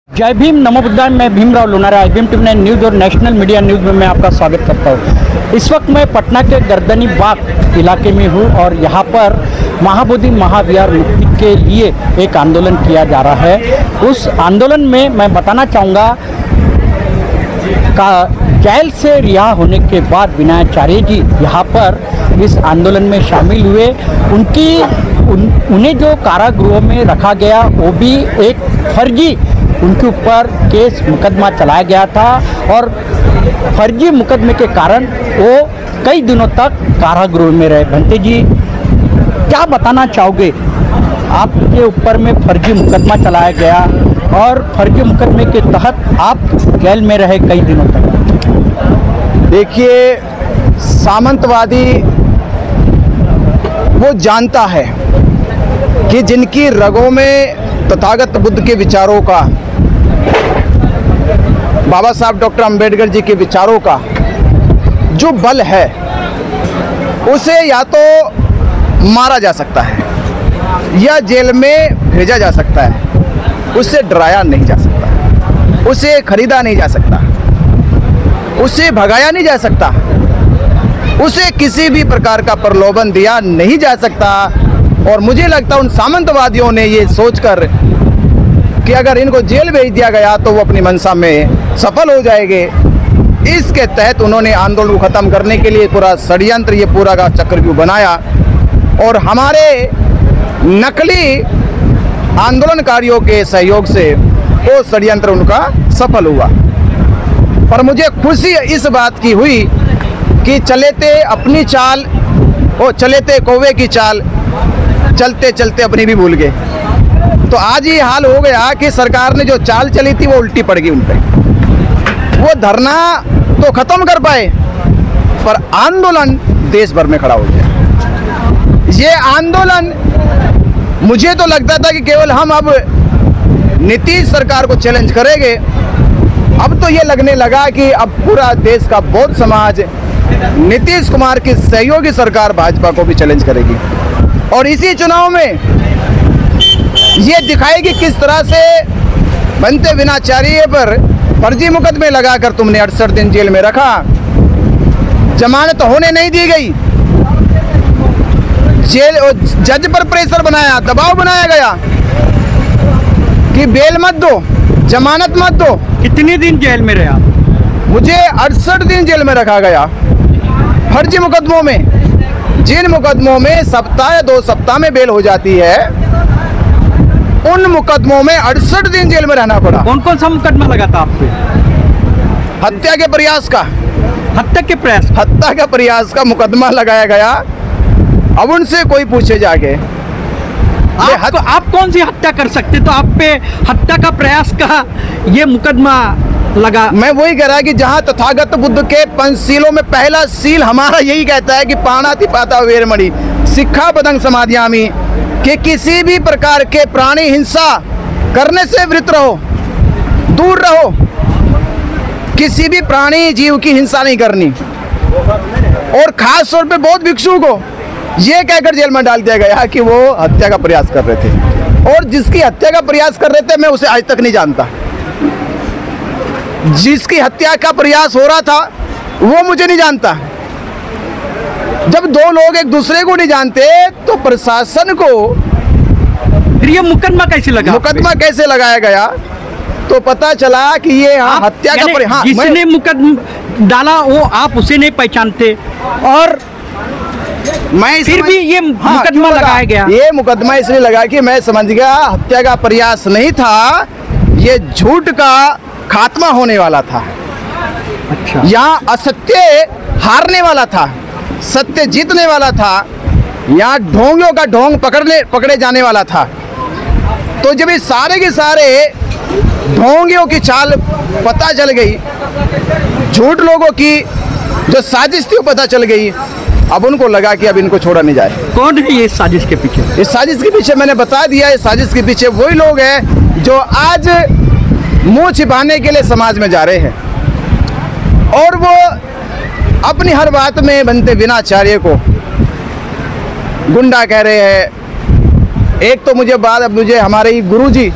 जय भीम, नमो बुद्धाय। मैं Bhimrao Lonara IBM TV news और नेशनल मीडिया न्यूज़ में मैं आपका स्वागत करता हूँ। इस वक्त मैं पटना के गर्दनी बाग इलाके में हूँ और यहाँ पर महाबोधि महाविहार मुक्ति के लिए एक आंदोलन किया जा रहा है। उस आंदोलन में मैं बताना चाहूँगा का जेल से रिहा होने के बाद विनयाचार्य जी यहाँ पर इस आंदोलन में शामिल हुए। उन्हें जो कारागृह में रखा गया वो भी एक फर्जी उनके ऊपर केस मुकदमा चलाया गया था और फर्जी मुकदमे के कारण वो कई दिनों तक कारागृह में रहे। भंते जी, क्या बताना चाहोगे? आपके ऊपर में फर्जी मुकदमा चलाया गया और फर्जी मुकदमे के तहत आप जेल में रहे कई दिनों तक। देखिए, सामंतवादी वो जानता है कि जिनकी रगों में तथागत बुद्ध के विचारों का, बाबा साहब डॉक्टर अंबेडकर जी के विचारों का जो बल है, उसे या तो मारा जा सकता है या जेल में भेजा जा सकता है। उसे डराया नहीं जा सकता, उसे खरीदा नहीं जा सकता, उसे भगाया नहीं जा सकता, उसे किसी भी प्रकार का प्रलोभन दिया नहीं जा सकता। और मुझे लगता है उन सामंतवादियों ने ये सोचकर कि अगर इनको जेल भेज दिया गया तो वो अपनी मंशा में सफल हो जाएंगे, इसके तहत उन्होंने आंदोलन को ख़त्म करने के लिए पूरा षड्यंत्र, ये पूरा का चक्रव्यूह बनाया और हमारे नकली आंदोलनकारियों के सहयोग से वो षड्यंत्र उनका सफल हुआ। पर मुझे खुशी इस बात की हुई कि चले थे अपनी चाल, वो चले थे कौवे की चाल, चलते चलते अपनी भी भूल गए। तो आज ये हाल हो गया कि सरकार ने जो चाल चली थी वो उल्टी पड़ गई उन पे। वो धरना तो खत्म कर पाए पर आंदोलन देश भर में खड़ा हो गया। ये आंदोलन, मुझे तो लगता था कि केवल हम अब नीतीश सरकार को चैलेंज करेंगे, अब तो ये लगने लगा कि अब पूरा देश का बौद्ध समाज नीतीश कुमार की सहयोगी सरकार भाजपा को भी चैलेंज करेगी और इसी चुनाव में ये दिखाएगी किस तरह से बनते विनयाचार्य पर फर्जी मुकदमे लगाकर तुमने 68 दिन जेल में रखा, जमानत होने नहीं दी गई, जेल जज पर प्रेशर बनाया, दबाव बनाया गया कि बेल मत दो, जमानत मत दो। कितने दिन जेल में रहे आप? मुझे 68 दिन जेल में रखा गया फर्जी मुकदमों में। जिन मुकदमों में सप्ताह या 2 सप्ताह में बेल हो जाती है, उन मुकदमों में 68 दिन जेल में रहना पड़ा। कौन कौन सा मुकदमा लगा था आप पे? हत्या के प्रयास का, हत्या का प्रयास का मुकदमा लगाया गया। अब उनसे कोई पूछे जाके आप कौन सी हत्या कर सकते? तो आप पे हत्या का प्रयास का ये मुकदमा लगा। मैं वही कह रहा कि जहां तथागत बुद्ध के पंचशीलों में पहला सील हमारा यही कहता है कि पाणातिपाता वेरमणि सिक्खा पदं समाधियामि, कि किसी भी प्रकार के प्राणी हिंसा करने से वृत रहो, दूर रहो, किसी भी प्राणी जीव की हिंसा नहीं करनी। और खास तौर पे बौद्ध भिक्षु को ये कहकर जेल में डाल दिया गया कि वो हत्या का प्रयास कर रहे थे, और जिसकी हत्या का प्रयास कर रहे थे मैं उसे आज तक नहीं जानता। जिसकी हत्या का प्रयास हो रहा था वो मुझे नहीं जानता। जब दो लोग एक दूसरे को नहीं जानते तो प्रशासन को फिर ये मुकदमा कैसे लगा? मुकदमा कैसे लगाया गया? तो पता चला कि ये हत्या का जिसने मुकदमा डाला वो आप उसे नहीं पहचानते और मैं फिर भी ये मुकदमा लगाया गया। ये मुकदमा इसलिए लगा कि मैं समझ गया हत्या का प्रयास नहीं था, ये झूठ का खात्मा होने वाला था। अच्छा। यहाँ असत्य हारने वाला था, सत्य जीतने वाला था, यहाँ ढोंगियों का ढोंग पकड़े जाने वाला था। तो जब ये सारे के सारे ढोंगियों की चाल पता चल गई, झूठ लोगों की जो साजिश थी वो पता चल गई, अब उनको लगा कि अब इनको छोड़ा नहीं जाए। कौन है ये साजिश के पीछे? इस साजिश के पीछे मैंने बता दिया, इस साजिश के पीछे वही लोग हैं जो आज मुंह छिपाने के लिए समाज में जा रहे हैं और वो अपनी हर बात में बनते विनयाचार्य को गुंडा कह रहे हैं। एक तो मुझे हमारे ही गुरुजी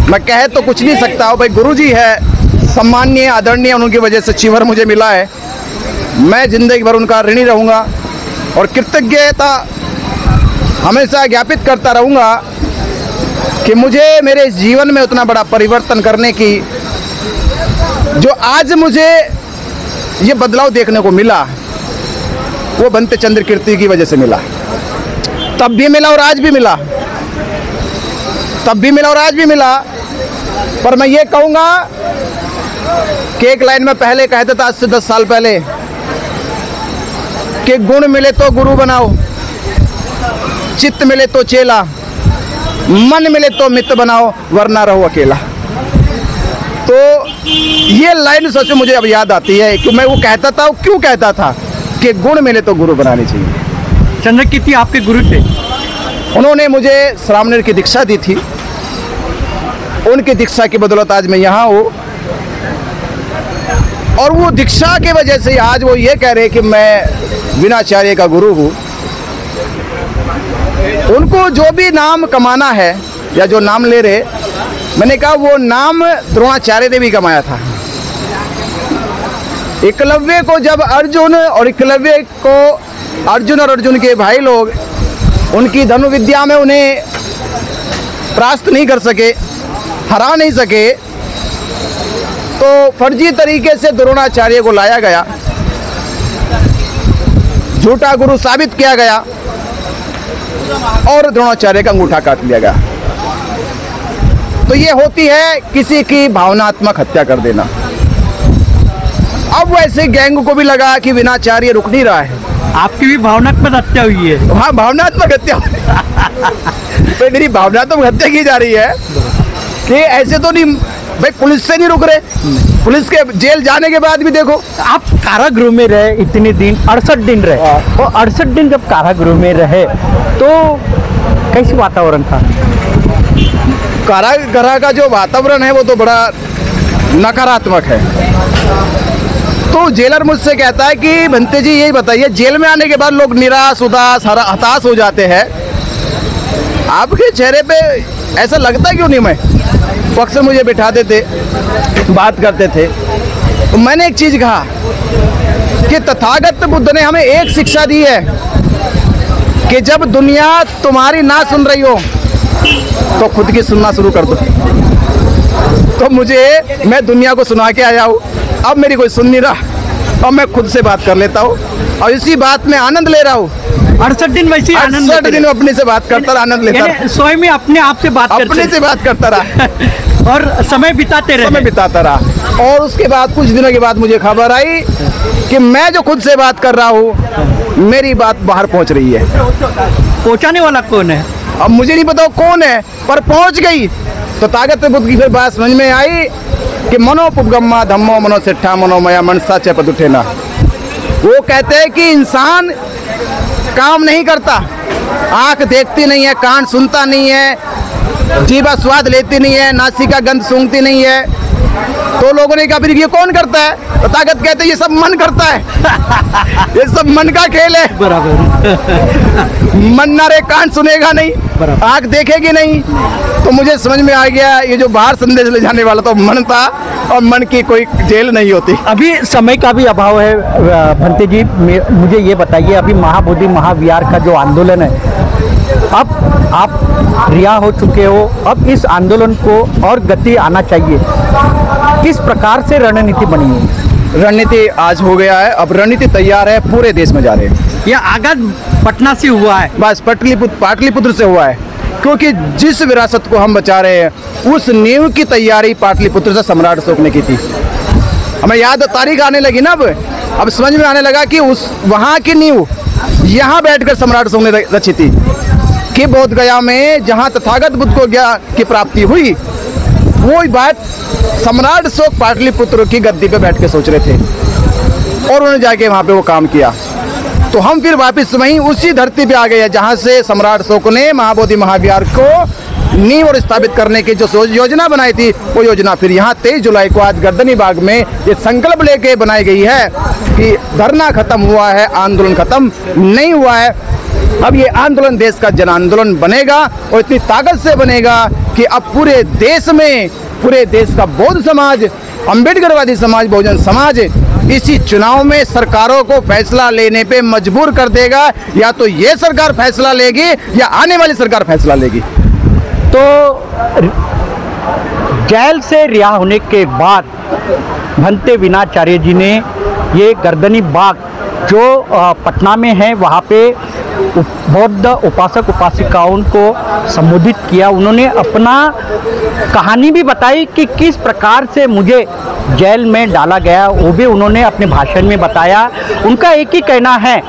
मैं कह तो कुछ नहीं सकता हूँ भाई, गुरुजी है, सम्माननीय आदरणीय, उनकी वजह से चीवर मुझे मिला है। मैं जिंदगी भर उनका ऋणी रहूँगा और कृतज्ञता हमेशा ज्ञापित करता रहूँगा कि मुझे मेरे जीवन में उतना बड़ा परिवर्तन करने की, जो आज मुझे ये बदलाव देखने को मिला, वो बनते चंद्र कीर्ति की वजह से मिला। तब भी मिला और आज भी मिला, तब भी मिला और आज भी मिला। पर मैं ये कहूँगा कि एक लाइन में पहले कहता था, आज से 10 साल पहले, कि गुण मिले तो गुरु बनाओ, चित्त मिले तो चेला, मन मिले तो मित्र बनाओ, वरना रहो अकेला। तो ये लाइन सोचो मुझे अब याद आती है कि मैं वो कहता था, क्यों कहता था कि गुण मिले तो गुरु बनाने चाहिए। चंद्र कीर्ति आपके गुरु थे, उन्होंने मुझे श्रावणेर की दीक्षा दी थी। उनकी दीक्षा की बदौलत आज मैं यहाँ हूँ, और वो दीक्षा की वजह से आज वो ये कह रहे कि मैं विनाचार्य का गुरु हूँ। उनको जो भी नाम कमाना है या जो नाम ले रहे, मैंने कहा वो नाम द्रोणाचार्य ने भी कमाया था। एकलव्य को जब अर्जुन और एकलव्य को अर्जुन और अर्जुन के भाई लोग उनकी धनुर्विद्या में उन्हें परास्त नहीं कर सके, हरा नहीं सके, तो फर्जी तरीके से द्रोणाचार्य को लाया गया, झूठा गुरु साबित किया गया और द्रोणाचार्य का अंगूठा काट लिया गया। तो ये होती है किसी की भावनात्मक हत्या कर देना। अब वैसे गैंग को भी लगा कि विनाचार्य रुक नहीं रहा है। आपकी भी भावनात्मक हत्या हुई है। हाँ, भावनात्मक हत्या तो मेरी भावनात्मक हत्या की जा रही है कि ऐसे तो नहीं भाई, पुलिस से नहीं रुक रहे, पुलिस के जेल जाने के बाद भी देखो। आप कारागृह में रहे इतने दिन, 68 दिन रहे, और 68 दिन जब कारागृह में रहे तो कैसी वातावरण था? कारागृह का जो वातावरण है वो तो बड़ा नकारात्मक है। तो जेलर मुझसे कहता है कि भंते जी यही बताइए, जेल में आने के बाद लोग निराश, उदास, हताश हो जाते हैं, आपके चेहरे पे ऐसा लगता क्यों नहीं? मैं वो अक्सर मुझे बिठाते थे, बात करते थे। तो मैंने एक चीज़ कहा कि तथागत बुद्ध ने हमें एक शिक्षा दी है कि जब दुनिया तुम्हारी ना सुन रही हो तो खुद की सुनना शुरू कर दो। तो मैं दुनिया को सुना के आया हूँ, अब मेरी कोई सुन नहीं रहा, अब मैं खुद से बात कर लेता हूँ और इसी बात में आनंद ले रहा हूँ। 68 दिन वैसे 68 दिन अपने से बात करता रहा, आनंद लेता रहा, स्वयं में अपने आप से बात अपने से बात करता रहा और समय बिताते रहा। और उसके बाद कुछ दिनों के बाद मुझे खबर आई कि मैं जो खुद से बात कर रहा हूँ, मेरी बात बाहर पहुँच रही है। पहुँचाने वाला कौन है? अब मुझे नहीं पता कौन है, पर पहुँच गई। तो ताकत बुद्ध की फिर बात समझ में आई कि मनोपुपगम्मा धम्मो मनोसिट्ठा मनोमया मनसा च पदुठेना। वो कहते हैं कि इंसान काम नहीं करता, आंख देखती नहीं है, कान सुनता नहीं है, जीवा स्वाद लेती नहीं है, नासिका गंध सूंघती नहीं है। तो लोगों ने कहा फिर ये कौन करता है? तो ताकत कहते हैं ये सब मन करता है ये सब मन का खेल है। बराबर मन ना रे, कान सुनेगा नहीं, आंख देखेगी नहीं। तो मुझे समझ में आ गया ये जो बाहर संदेश ले जाने वाला तो मन था, और मन की कोई जेल नहीं होती। अभी समय का भी अभाव है भंते जी, मुझे ये बताइए, अभी महाबोधि महाविहार का जो आंदोलन है, अब आप रिहा हो चुके हो, अब इस आंदोलन को और गति आना चाहिए, किस प्रकार से रणनीति बनी है? रणनीति आज हो गया है, अब रणनीति तैयार है, पूरे देश में जा रहे हैं। यह आगाज पटना से हुआ है, बस पाटलिपुत्र से हुआ है, क्योंकि जिस विरासत को हम बचा रहे हैं उस नींव की तैयारी पाटलिपुत्र से सम्राट अशोक ने की थी। हमें याद तारीख आने लगी ना, अब समझ में आने लगा कि उस वहाँ की नींव यहाँ बैठकर सम्राट अशोक ने रची थी कि बोध गया में जहाँ तथागत बुद्ध को ज्ञान की प्राप्ति हुई, वो बात सम्राट अशोक पाटलिपुत्र की गद्दी पे बैठ के सोच रहे थे और उन्होंने जाके वहाँ पे वो काम किया। तो हम फिर वापस वहीं उसी धरती पे आ गए जहाँ से सम्राट अशोक ने महाबोधि महाविहार को नींव और स्थापित करने की जो योजना बनाई थी, वो योजना फिर यहाँ 23 जुलाई को आज गर्दनी बाग में ये संकल्प लेके बनाई गई है कि धरना खत्म हुआ है, आंदोलन खत्म नहीं हुआ है। अब ये आंदोलन देश का जन आंदोलन बनेगा और इतनी ताकत से बनेगा कि अब पूरे देश का बौद्ध समाज, अम्बेडकरवादी समाज, बहुजन समाज इसी चुनाव में सरकारों को फैसला लेने पे मजबूर कर देगा। या तो ये सरकार फैसला लेगी या आने वाली सरकार फैसला लेगी। तो जेल से रिहा होने के बाद भंते विनाचार्य जी ने ये गर्दनी बाग जो पटना में है वहाँ पे बौद्ध उपासक उपासिकाओं को संबोधित किया। उन्होंने अपना कहानी भी बताई कि किस प्रकार से मुझे जेल में डाला गया, वो भी उन्होंने अपने भाषण में बताया। उनका एक ही कहना है,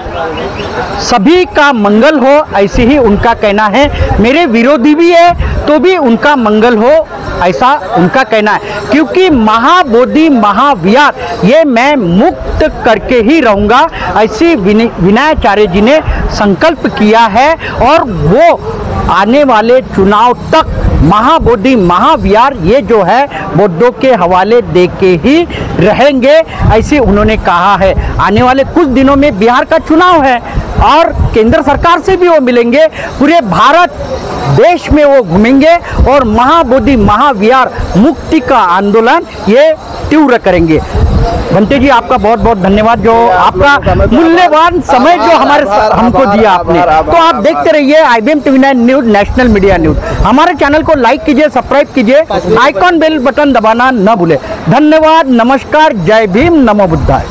सभी का मंगल हो, ऐसे ही उनका कहना है। मेरे विरोधी भी है तो भी उनका मंगल हो, ऐसा उनका कहना है। क्योंकि महाबोधि महाविहार ये मैं मुक्त करके ही रहूँगा, ऐसी विनाचार्य जी ने संकल्प किया है। और वो आने वाले चुनाव तक महाबोधि महाविहार ये जो है बौद्धों के हवाले दे के ही रहेंगे, ऐसे उन्होंने कहा है। आने वाले कुछ दिनों में बिहार का चुनाव है और केंद्र सरकार से भी वो मिलेंगे, पूरे भारत देश में वो घूमेंगे और महाबोधि महाविहार मुक्ति का आंदोलन ये तीव्र करेंगे। भंते जी आपका बहुत बहुत धन्यवाद, जो आपका मूल्यवान समय जो हमको दिया आपने। तो आप देखते रहिए IBM TV9 news, national media news. हमारे चैनल को लाइक कीजिए, सब्सक्राइब कीजिए, आइकॉन बेल बटन दबाना न भूले। धन्यवाद, नमस्कार, जय भीम, नमो बुद्धाय।